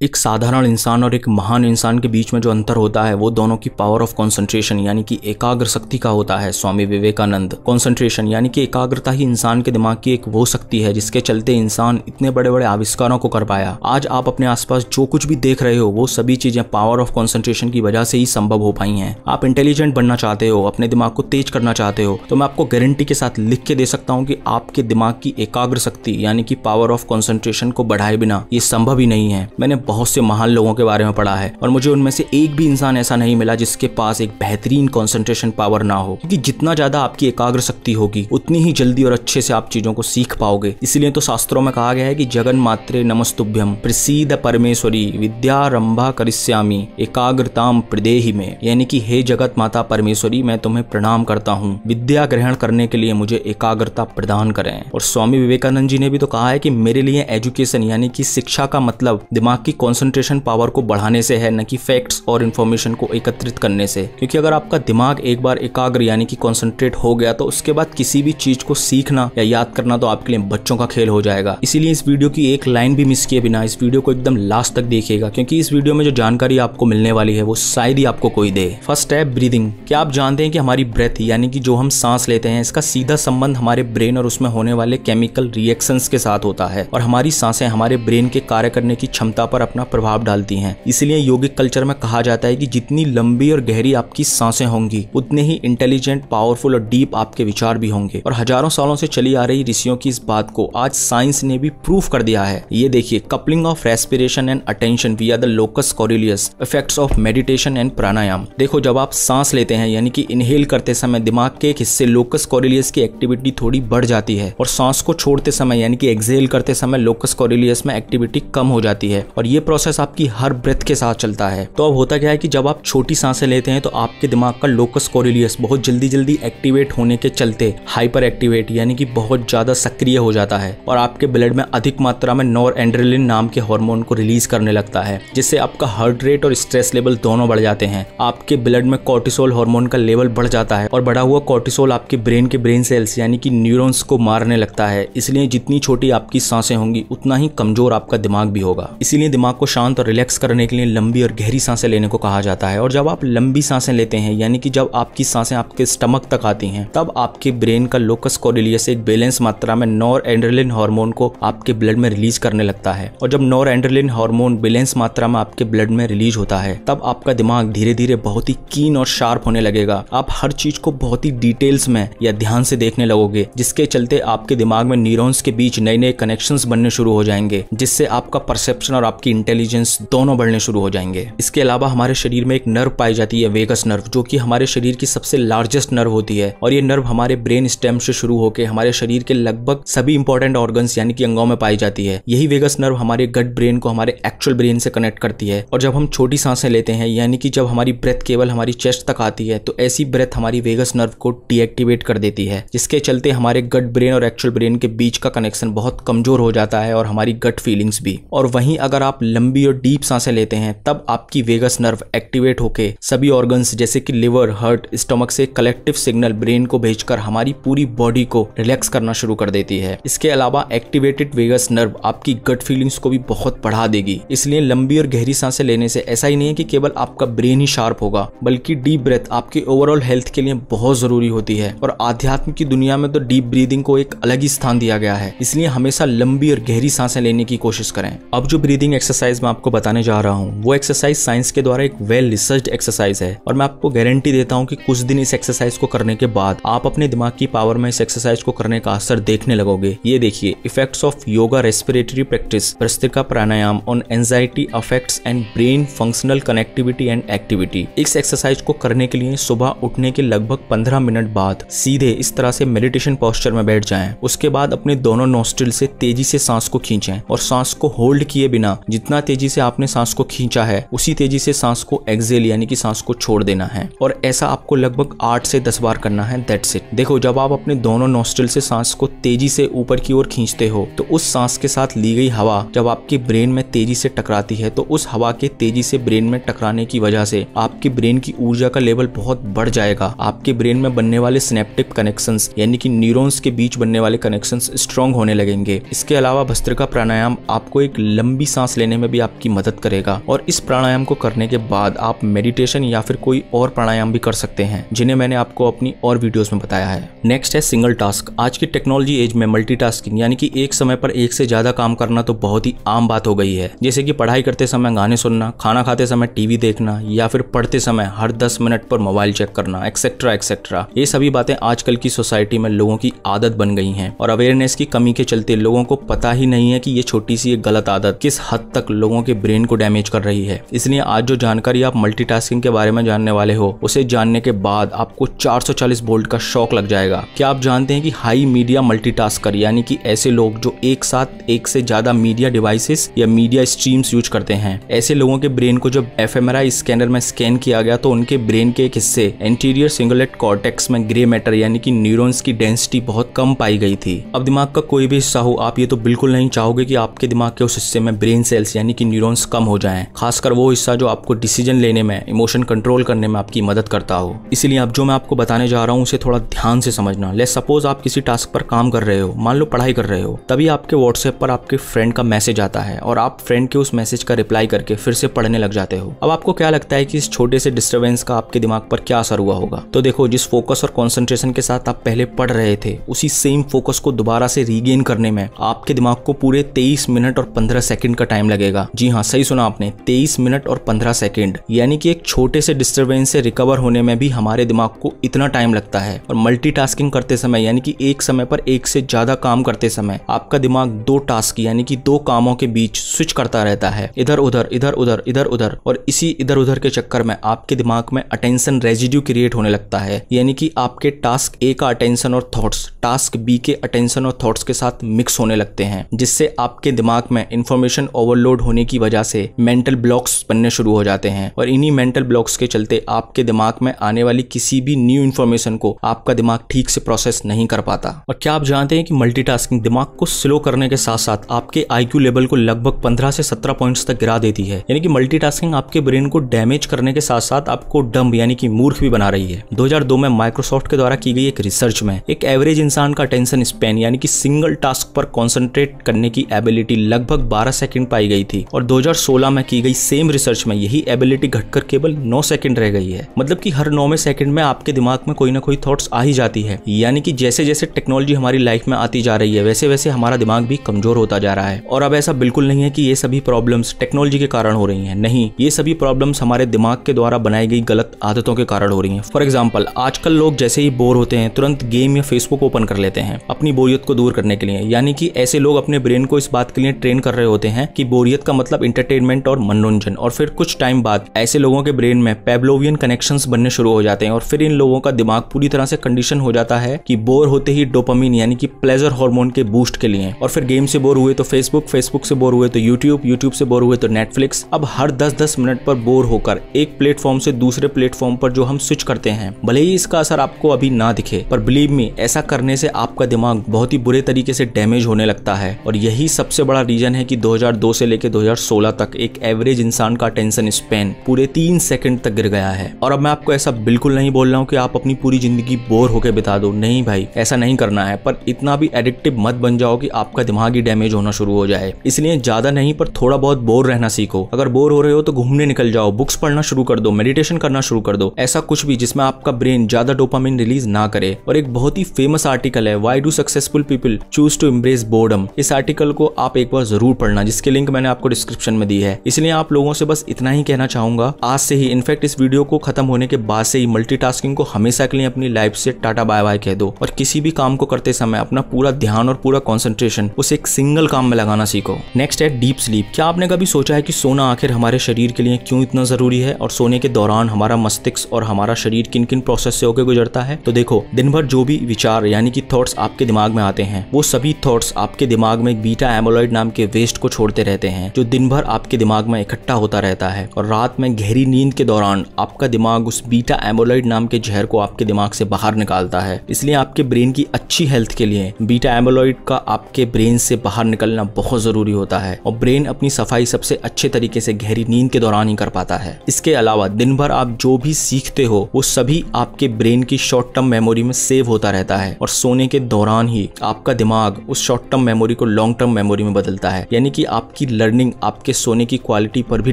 एक साधारण इंसान और एक महान इंसान के बीच में जो अंतर होता है वो दोनों की पावर ऑफ कंसंट्रेशन यानी कि एकाग्र शक्ति का होता है। स्वामी विवेकानंद। कंसंट्रेशन यानी कि एकाग्रता ही इंसान के दिमाग की एक वो शक्ति है जिसके चलते इंसान इतने बड़े बड़े आविष्कारों को कर पाया। आज आप अपने आसपास जो कुछ भी देख रहे हो वो सभी चीजें पावर ऑफ कंसंट्रेशन की वजह से ही संभव हो पाई हैं। आप इंटेलिजेंट बनना चाहते हो, अपने दिमाग को तेज करना चाहते हो, तो मैं आपको गारंटी के साथ लिख के दे सकता हूँ कि आपके दिमाग की एकाग्र शक्ति यानी कि पावर ऑफ कंसंट्रेशन को बढ़ाए बिना ये संभव ही नहीं है। मैंने बहुत से महान लोगों के बारे में पढ़ा है और मुझे उनमें से एक भी इंसान ऐसा नहीं मिला जिसके पास एक बेहतरीन कंसंट्रेशन पावर ना हो, क्योंकि जितना ज्यादा आपकी एकाग्र शक्ति होगी उतनी ही जल्दी और अच्छे से आप चीजों को सीख पाओगे। इसलिए तो शास्त्रों में कहा गया है कि जगन मात्रे नमस्तुभ्यम प्रसीद परमेश्वरी विद्यारंभा करिष्यामि एकाग्रताम प्रदेहि में, यानी कि हे जगत माता परमेश्वरी मैं तुम्हें प्रणाम करता हूँ, विद्या ग्रहण करने के लिए मुझे एकाग्रता प्रदान करें। और स्वामी विवेकानंद जी ने भी तो कहा है कि मेरे लिए एजुकेशन यानी कि शिक्षा का मतलब दिमाग की कंसंट्रेशन पावर को बढ़ाने से है, न कि फैक्ट्स और इंफॉर्मेशन को एकत्रित करने से। क्योंकि अगर आपका दिमाग एक बार एकाग्र यानी कि कंसंट्रेट हो गया तो उसके बाद किसी भी चीज को सीखना या याद करना तो आपके लिए बच्चों का खेल हो जाएगा। इसीलिए इस वीडियो की एक लाइन भी मिस किए बिना इस वीडियो को एकदम लास्ट तक देखिएगा, क्योंकि इस वीडियो में जो जानकारी आपको मिलने वाली है वो शायद ही आपको कोई दे। फर्स्ट है ब्रीदिंग। क्या आप जानते हैं कि हमारी ब्रेथ यानी कि जो हम सांस लेते हैं इसका सीधा संबंध हमारे ब्रेन और उसमें होने वाले केमिकल रिएक्शंस के साथ होता है, और हमारी सांसें हमारे ब्रेन के कार्य करने की क्षमता पर अपना प्रभाव डालती हैं। इसलिए योगिक कल्चर में कहा जाता है कि जितनी लंबी और गहरी आपकी सांसें होंगी उतने ही इंटेलिजेंट, पावरफुल और डीप आपके विचार भी होंगे। और हजारों सालों से चली आ रही ऋषियों की इस बात को आज साइंस ने भी प्रूफ कर दिया है। ये देखिए, coupling of respiration and attention via the locus coeruleus, effects of meditation and pranayama. देखो, जब आप सांस लेते हैं यानी कि इनहेल करते समय दिमाग के एक हिस्से लोकस कोरिलियस की एक्टिविटी थोड़ी बढ़ जाती है, और सांस को छोड़ते समय यानी कि एक्सहेल करते समय लोकस कोरिलियस में एक्टिविटी कम हो जाती है। और ये प्रोसेस आपकी हर ब्रेथ के साथ चलता है। तो अब होता क्या है कि जब आप छोटी सांसें लेते हैं तो आपके दिमाग का लोकस कोरिलियस बहुत जल्दी एक्टिवेट होने के चलते हाइपर एक्टिवेट यानी कि बहुत ज्यादा सक्रिय हो जाता है, और आपके ब्लड में अधिक मात्रा में नॉरएड्रेनालिन नाम के हार्मोन को रिलीज करने लगता है, जिससे आपका हार्ट रेट और स्ट्रेस लेवल दोनों बढ़ जाते हैं। आपके ब्लड में कोर्टिसोल हार्मोन का लेवल बढ़ जाता है, और बढ़ा हुआ कोर्टिसोल आपके ब्रेन के ब्रेन सेल्स यानी कि न्यूरॉन्स को मारने लगता है। इसलिए जितनी छोटी आपकी सांसें होंगी उतना ही कमजोर आपका दिमाग भी होगा। इसीलिए दिमाग को शांत और रिलैक्स करने के लिए लंबी और गहरी सांसें लेने को कहा जाता है। और जब आप लंबी सांसें लेते हैं यानी कि जब आपकी सांसें आपके स्टमक तक आती हैं, तब आपके ब्रेन का लोकस कोरिलियस एक बैलेंस मात्रा में नॉरएड्रेनालिन हार्मोन को आपके ब्लड में रिलीज करने लगता है। और जब नॉरएड्रेनालिन हार्मोन बैलेंस मात्रा में आपके ब्लड में रिलीज होता है तब आपका दिमाग धीरे धीरे बहुत ही कीन और शार्प होने लगेगा। आप हर चीज को बहुत ही डिटेल्स में या ध्यान से देखने लगोगे, जिसके चलते आपके दिमाग में न्यूरॉन्स के बीच नए नए कनेक्शंस बनने शुरू हो जाएंगे, जिससे आपका परसेप्शन और आपकी इंटेलिजेंस दोनों बढ़ने शुरू हो जाएंगे। इसके अलावा हमारे शरीर में एक नर्व पाई जाती है, वेगस नर्व, जो कि हमारे शरीर की सबसे लार्जेस्ट नर्व होती है। और ये नर्व हमारे ब्रेन स्टेम से शुरू होकर हमारे शरीर के लगभग सभी इंपॉर्टेंट ऑर्गन्स यानी कि अंगों में पाई जाती है। यही वेगस नर्व हमारे गट ब्रेन को हमारे एक्चुअल ब्रेन से कनेक्ट करती है। और जब हम छोटी सांसें लेते हैं यानी कि जब हमारी ब्रेथ केवल हमारी चेस्ट तक आती है तो ऐसी ब्रेथ हमारी वेगस नर्व को डीएक्टिवेट कर देती है, जिसके चलते हमारे गट ब्रेन और एक्चुअल ब्रेन के बीच का कनेक्शन बहुत कमजोर हो जाता है, और हमारी गट फीलिंग्स भी। और वहीं अगर आप लंबी और डीप सांसें लेते हैं तब आपकी वेगस नर्व एक्टिवेट होके सभी ऑर्गन्स जैसे कि लिवर, हार्ट, स्टमक से कलेक्टिव सिग्नल ब्रेन को भेजकर हमारी पूरी बॉडी को रिलैक्स करना शुरू कर देती है। इसके अलावा एक्टिवेटेड वेगस नर्व आपकी गट फीलिंग्स को भी बहुत बढ़ा देगी। इसलिए लंबी और गहरी सांसें लेने से ऐसा ही नहीं है कि केवल आपका ब्रेन ही शार्प होगा, बल्कि डीप ब्रेथ आपकी ओवरऑल हेल्थ के लिए बहुत जरूरी होती है। और आध्यात्म की दुनिया में तो डीप ब्रीदिंग को एक अलग ही स्थान दिया गया है, इसलिए हमेशा लंबी और गहरी सांसें लेने की कोशिश करें। अब जो ब्रीदिंग एक्सरसाइज मैं आपको बताने जा रहा हूँ वो एक्सरसाइज साइंस के द्वारा एक वेल रिसर्च्ड एक्सरसाइज है, और मैं आपको गारंटी देता हूँ कि कुछ दिन इस एक्सरसाइज को करने के बाद आप अपने दिमाग की पावर में इस एक्सरसाइज को करने का असर देखने लगोगे। ये देखिए, effects of yoga respiratory practice bhastrika pranayama on anxiety affects and brain functional connectivity and activity. इस एक्सरसाइज को करने के लिए सुबह उठने के लगभग 15 मिनट बाद सीधे इस तरह से मेडिटेशन पोस्चर में बैठ जाएं। उसके बाद अपने दोनों नोस्ट्रिल से तेजी से सांस को खींचें, और सांस को होल्ड किए बिना जितना तेजी से आपने सांस को खींचा है उसी तेजी से सांस को एक्सहेल यानी कि सांस को छोड़ देना है। और ऐसा आपको लगभग 8 से 10 बार करना है। That's it. देखो, जब आप अपने दोनों नोस्ट्रिल से सांस को तेजी से ऊपर की ओर खींचते हो तो उस सांस के साथ ली गई हवा जब आपके ब्रेन में तेजी से टकराती है तो उस हवा के तेजी से ब्रेन में टकराने की वजह से आपके ब्रेन की ऊर्जा का लेवल बहुत बढ़ जाएगा। आपके ब्रेन में बनने वाले सिनेप्टिक कनेक्शंस यानी कि न्यूरॉन्स के बीच बनने वाले कनेक्शंस स्ट्रॉन्ग होने लगेंगे। इसके अलावा भस्त्रिका प्राणायाम आपको एक लंबी सांस लेने लेने में भी आपकी मदद करेगा। और इस प्राणायाम को करने के बाद आप मेडिटेशन या फिर कोई और प्राणायाम भी कर सकते हैं, जिन्हें मैंने आपको अपनी और वीडियोस में बताया है। नेक्स्ट है सिंगल टास्क। आज की टेक्नोलॉजी एज में मल्टीटास्किंग यानी कि एक समय पर एक से ज्यादा काम करना तो बहुत ही आम बात हो गई है। जैसे कि पढ़ाई करते समय गाने सुनना, खाना खाते समय टीवी देखना, या फिर पढ़ते समय हर 10 मिनट पर मोबाइल चेक करना, एक्सेट्रा एक्सेट्रा। ये सभी बातें आजकल की सोसाइटी में लोगों की आदत बन गई हैं और अवेयरनेस की कमी के चलते लोगों को पता ही नहीं है कि ये छोटी सी एक गलत आदत किस हद तक लोगों के ब्रेन को डैमेज कर रही है। इसलिए आज जो जानकारी आप मल्टीटास्किंग के बारे में जानने वाले हो, उसे जानने के बाद आपको 440 वोल्ट का शॉक लग जाएगा। क्या आप जानते हैं कि हाई मीडिया मल्टीटास्कर यानी कि ऐसे लोग जो एक साथ एक से ज्यादा मीडिया डिवाइसेस या मीडिया स्ट्रीम्स यूज करते हैं, ऐसे लोगों के ब्रेन को जब एफएमआरआई स्कैनर में स्कैन किया गया तो उनके ब्रेन के एक हिस्से एंटीरियर सिंगुलेट कॉर्टेक्स में ग्रे मैटर यानी कि न्यूरॉन्स की डेंसिटी बहुत कम पाई गई थी। अब दिमाग का कोई भी हिस्सा हो, आप ये तो बिल्कुल नहीं चाहोगे कि आपके दिमाग के उस हिस्से में ब्रेन सेल्स यानी कि न्यूरॉन्स कम हो जाएं, खासकर वो हिस्सा जो आपको डिसीजन लेने में, इमोशन कंट्रोल करने में आपकी मदद करता हो। इसीलिए अब जो मैं आपको बताने जा रहा हूँ उसे थोड़ा ध्यान से समझना। लेट्स सपोज आप किसी टास्क पर काम कर रहे हो, मान लो पढ़ाई कर रहे हो, तभी आपके व्हाट्सएप पर आपके फ्रेंड का मैसेज आता है और आप फ्रेंड के उस मैसेज का रिप्लाई करके फिर से पढ़ने लग जाते हो। अब आपको क्या लगता है कि इस छोटे से डिस्टर्बेंस का आपके दिमाग पर क्या असर हुआ होगा? तो देखो, जिस फोकस और कंसंट्रेशन के साथ आप पहले पढ़ रहे थे, उसी सेम फोकस को दोबारा से रीगेन करने में आपके दिमाग को पूरे 23 मिनट और 15 सेकंड का टाइम लगेगा। जी हाँ, सही सुना आपने, 23 मिनट और 15 सेकंड। यानी कि एक छोटे से डिस्टर्बेंस से रिकवर होने में भी हमारे दिमाग को इतना टाइम लगता है। और मल्टीटास्किंग करते समय यानी कि एक समय पर एक से ज्यादा काम करते समय आपका दिमाग दो टास्क यानी कि दो कामों के बीच स्विच करता रहता है, इधर उधर इधर उधर इधर उधर। और इसी इधर उधर के चक्कर में आपके दिमाग में अटेंशन रेजिड्यू क्रिएट होने लगता है, यानी कि आपके टास्क ए का अटेंशन और थॉट्स टास्क बी के अटेंशन और थॉट्स के साथ मिक्स होने लगते हैं, जिससे आपके दिमाग में इंफॉर्मेशन ओवरलोड होने की वजह से मेंटल ब्लॉक्स बनने शुरू हो जाते हैं। और इन्हीं मेंटल ब्लॉक्स के चलते आपके दिमाग में आने वाली किसी भी न्यू इन्फॉर्मेशन को आपका दिमाग ठीक से प्रोसेस नहीं कर पाता। और क्या आप जानते हैं कि मल्टीटास्किंग दिमाग को स्लो करने के साथ साथ आपके आईक्यू लेवल को लगभग 15 से 17 पॉइंट्स तक गिरा देती है। यानी कि मल्टीटास्किंग आपके ब्रेन को डैमेज करने के साथ साथ आपको डम्ब यानी कि मूर्ख भी बना रही है। 2002 में माइक्रोसॉफ्ट के द्वारा की गई एक रिसर्च में एक एवरेज इंसान का अटेंशन स्पैन यानी कि सिंगल टास्क पर कॉन्सेंट्रेट करने की एबिलिटी लगभग 12 सेकंड पाई गई थी। और 2016 में की गई सेम रिसर्च में यही एबिलिटी घटकर केवल 9 सेकंड रह गई है। मतलब कि हर 9वें सेकंड में आपके दिमाग में कोई ना कोई थॉट्स आ ही जाती है। यानी कि जैसे जैसे टेक्नोलॉजी हमारी लाइफ में आती जा रही है, वैसे वैसे हमारा दिमाग भी कमजोर होता जा रहा है। और अब ऐसा बिल्कुल नहीं है कि ये सभी प्रॉब्लम्स टेक्नोलॉजी के कारण हो रही हैं। नहीं, ये सभी प्रॉब्लम्स हमारे दिमाग के द्वारा बनाई गई गलत आदतों के कारण हो रही हैं। फॉर एग्जाम्पल, आजकल लोग जैसे ही बोर होते हैं तुरंत गेम या फेसबुक ओपन कर लेते हैं अपनी बोरियत को दूर करने के लिए। यानी कि ऐसे लोग अपने ब्रेन को इस बात के लिए ट्रेन कर रहे होते हैं कि बोरियत का मतलब इंटरटेनमेंट और मनोरंजन। और फिर कुछ टाइम बाद ऐसे लोगों के ब्रेन में पेवलोवियन कनेक्शंस बनने शुरू हो जाते हैं और फिर इन लोगों का दिमाग पूरी तरह से कंडीशन हो जाता है कि बोर होते ही डोपामिन यानी कि प्लेजर हार्मोन के बूस्ट के लिए। और फिर गेम से बोर हुए तो फेसबुक, फेसबुक से बोर हुए तो यूट्यूब, यूट्यूब से बोर हुए तो नेटफ्लिक्स। अब हर 10-10 मिनट पर बोर होकर एक प्लेटफॉर्म से दूसरे प्लेटफॉर्म पर जो हम स्विच करते हैं, भले ही इसका असर आपको अभी ना दिखे, पर बिलीव मी, ऐसा करने से आपका दिमाग बहुत ही बुरे तरीके से डैमेज होने लगता है। और यही सबसे बड़ा रीजन है कि 2002 से लेकर 2016 तक एक एवरेज इंसान का अटेंशन स्पैन पूरे 3 सेकंड तक गिर गया है। और अब मैं आपको ऐसा बिल्कुल नहीं बोल रहा हूँ कि आप अपनी पूरी जिंदगी बोर होकर बिता दो, नहीं भाई, ऐसा नहीं करना है। पर इतना भी एडिक्टिव मत बन जाओ कि आपका दिमाग ही डैमेज होना शुरू हो जाए। इसलिए ज्यादा नहीं पर थोड़ा बहुत बोर रहना सीखो। अगर बोर हो रहे हो तो घूमने निकल जाओ, बुक्स पढ़ना शुरू कर दो, मेडिटेशन करना शुरू कर दो, ऐसा कुछ भी जिसमें आपका ब्रेन ज्यादा डोपामिन रिलीज ना करे। और एक बहुत ही फेमस आर्टिकल है, why do successful people choose to embrace boredom. इस आर्टिकल को आप एक बार जरूर पढ़ना, जिसके लिंक मैंने आपको डिस्क्रिप्शन में दी है। इसलिए आप लोगों से बस इतना ही कहना चाहूंगा, आज से ही, इनफैक्ट इस वीडियो को खत्म होने के बाद से ही मल्टीटास्किंग को हमेशा के लिए अपनी लाइफ से टाटा बाय बाय कह दो और किसी भी काम को करते समय अपना पूरा ध्यान और पूरा कंसंट्रेशन उस एक सिंगल काम में लगाना सीखो। नेक्स्ट है डीप स्लीप। क्या आपने कभी सोचा है कि सोना आखिर हमारे शरीर के लिए क्यों इतना जरूरी है और सोने के दौरान हमारा मस्तिष्क और हमारा शरीर किन किन प्रोसेस से होकर गुजरता है? तो देखो, दिन भर जो भी विचार यानी कि थॉट्स आपके दिमाग में आते हैं, वो सभी थॉट्स आपके दिमाग में एक बीटा एमोलॉइड नाम के वेस्ट को छोड़ते रहते हैं, जो दिन भर आपके दिमाग में इकट्ठा होता रहता है। और रात में गहरी नींद के दौरान आपका दिमाग उस बीटा एमोलॉइड नाम के जहर को आपके दिमाग से बाहर निकालता है। इसलिए आपके ब्रेन की अच्छी हेल्थ के लिए बीटा एमोलॉइड का आपके ब्रेन से बाहर निकलना बहुत जरूरी होता है। और ब्रेन अपनी सफाई सबसे अच्छे तरीके से गहरी नींद के दौरान ही कर पाता है। इसके अलावा दिन भर आप जो भी सीखते हो वो सभी आपके ब्रेन की शॉर्ट टर्म मेमोरी में सेव होता रहता है और सोने के दौरान ही आपका दिमाग उस शॉर्ट टर्म मेमोरी को लॉन्ग टर्म मेमोरी में बदलता है। यानी कि आपकी लर्निंग आपके सोने की क्वालिटी पर भी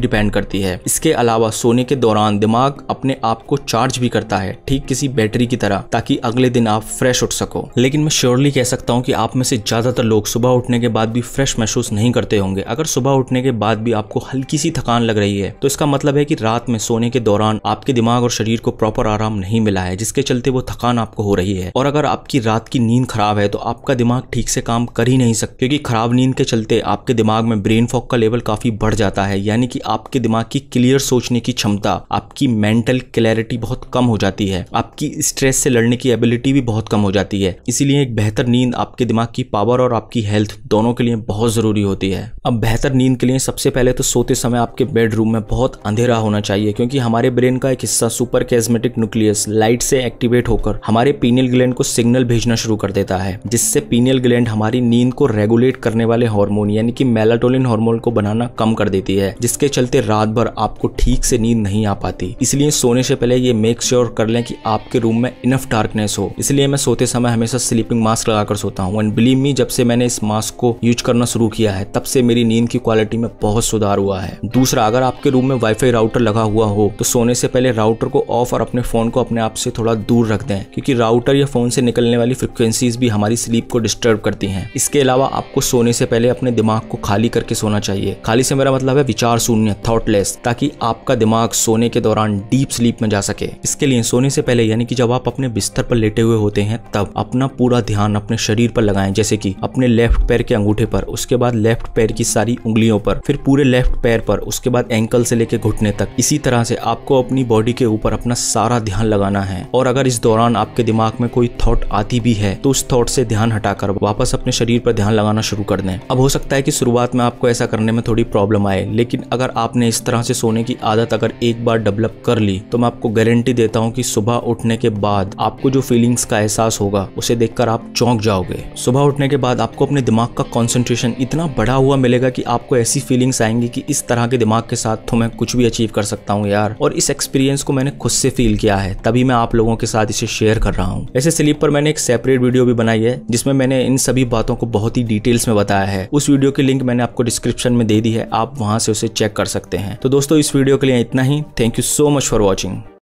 डिपेंड करती है। इसके अलावा सोने के दौरान दिमाग अपने आप को चार्ज भी करता है, ठीक किसी बैटरी की तरह, ताकि अगले दिन आप फ्रेश उठ सको। लेकिन मैं श्योरली कह सकता हूँ कि आप में से ज्यादातर लोग सुबह उठने के बाद भी फ्रेश महसूस नहीं करते होंगे। अगर सुबह उठने के बाद भी आपको हल्की सी थकान लग रही है तो इसका मतलब है कि रात में सोने के दौरान आपके दिमाग और शरीर को प्रॉपर आराम नहीं मिला है, जिसके चलते वो थकान आपको हो रही है। और अगर आपकी रात की नींद खराब है तो आपका दिमाग ठीक से काम कर ही नहीं सकता, क्योंकि खराब नींद के चलते आपके दिमाग में ब्रेन फॉग का लेवल काफी बढ़ जाता है, यानी कि आपके दिमाग की क्लियर सोचने की क्षमता, आपकी मेंटल क्लैरिटी बहुत कम हो जाती है, आपकी स्ट्रेस से लड़ने की एबिलिटी भी बहुत कम हो जाती है। इसीलिए एक बेहतर नींद आपके दिमाग की पावर और आपकी हेल्थ दोनों के लिए बहुत जरूरी होती है। अब बेहतर नींद के लिए सबसे पहले तो सोते समय आपके बेडरूम में बहुत अंधेरा होना चाहिए, क्योंकि हमारे ब्रेन का एक हिस्सा सुपर कैस्मेटिक न्यूक्लियस लाइट से एक्टिवेट होकर हमारे पीनियल ग्लैंड को सिग्नल भेजना शुरू कर देता है, जिससे पीनियल ग्लैंड हमारी नींद को रेगुलेट करने वाले हार्मोन यानी कि मेलाटोनिन हार्मोन को बनाना कम कर देती है, जिसके चलते रात भर आपको ठीक से नींद नहीं आ पाती। इसलिए सोने से पहले ये मेक श्योर कर लें कि आपके रूम में इनफ डार्कनेस हो। इसलिए मैं सोते समय हमेशा स्लीपिंग मास्क लगाकर सोता हूँ। एंड बिलीव मी, जब से मैंने इस मास्क को यूज करना शुरू किया है तब से मेरी नींद की क्वालिटी में बहुत सुधार हुआ है। दूसरा, अगर आपके रूम में वाईफाई राउटर लगा हुआ हो तो सोने से पहले राउटर को ऑफ और अपने फोन को अपने आप से थोड़ा दूर रख दें, क्योंकि राउटर या फोन से निकलने वाली फ्रिक्वेंसीज भी हमारी स्लीप को डिस्टर्ब करती हैं। इसके अलावा आपको सोने से पहले अपने दिमाग को खाली करके सोना चाहिए। खाली से मेरा मतलब है विचार शून्य, थॉटलेस, ताकि आपका दिमाग सोने के दौरान डीप स्लीप में जा सके। इसके लिए सोने से पहले यानी कि जब आप अपने बिस्तर पर लेटे हुए होते हैं तब अपना पूरा ध्यान अपने शरीर पर लगाएं, जैसे कि अपने लेफ्ट पैर के अंगूठे पर, उसके बाद लेफ्ट पैर की सारी उंगलियों पर, फिर पूरे लेफ्ट पैर पर, उसके बाद एंकल से लेकर घुटने तक। इसी तरह से आपको अपनी बॉडी के ऊपर अपना सारा ध्यान लगाना है। और अगर इस दौरान आपके दिमाग में कोई थॉट आती भी है तो उस थॉट से ध्यान हटाकर वापस अपने शरीर पर ध्यान लगाना शुरू कर दें। अब हो सकता है कि शुरुआत में आपको ऐसा करने में थोड़ी प्रॉब्लम आए, लेकिन अगर आपने इस तरह से सोने की आदत अगर एक बार डेवलप कर ली तो मैं आपको गारंटी देता हूं कि सुबह उठने के बाद आपको जो फीलिंग्स का एहसास होगा उसे देखकर आप चौंक जाओगे। सुबह उठने के बाद आपको अपने दिमाग का कंसंट्रेशन इतना बढ़ा हुआ मिलेगा कि आपको ऐसी फीलिंग्स आएंगी कि इस तरह के दिमाग के साथ तो मैं कुछ भी अचीव कर सकता हूं यार। और इस एक्सपीरियंस को मैंने खुद से फील किया है, तभी मैं आप लोगों के साथ इसे शेयर कर रहा हूं। ऐसे स्लीप पर मैंने एक सेपरेट वीडियो भी बनाई है जिसमें मैंने इन सभी बातों को बहुत ही डिटेल्स में बताया है। उस वीडियो की लिंक मैंने आपको डिस्क्रिप्शन में दे दी है, आप वहां से उसे चेक कर सकते हैं। तो दोस्तों, इस वीडियो के लिए इतना ही। Thank you so much for watching.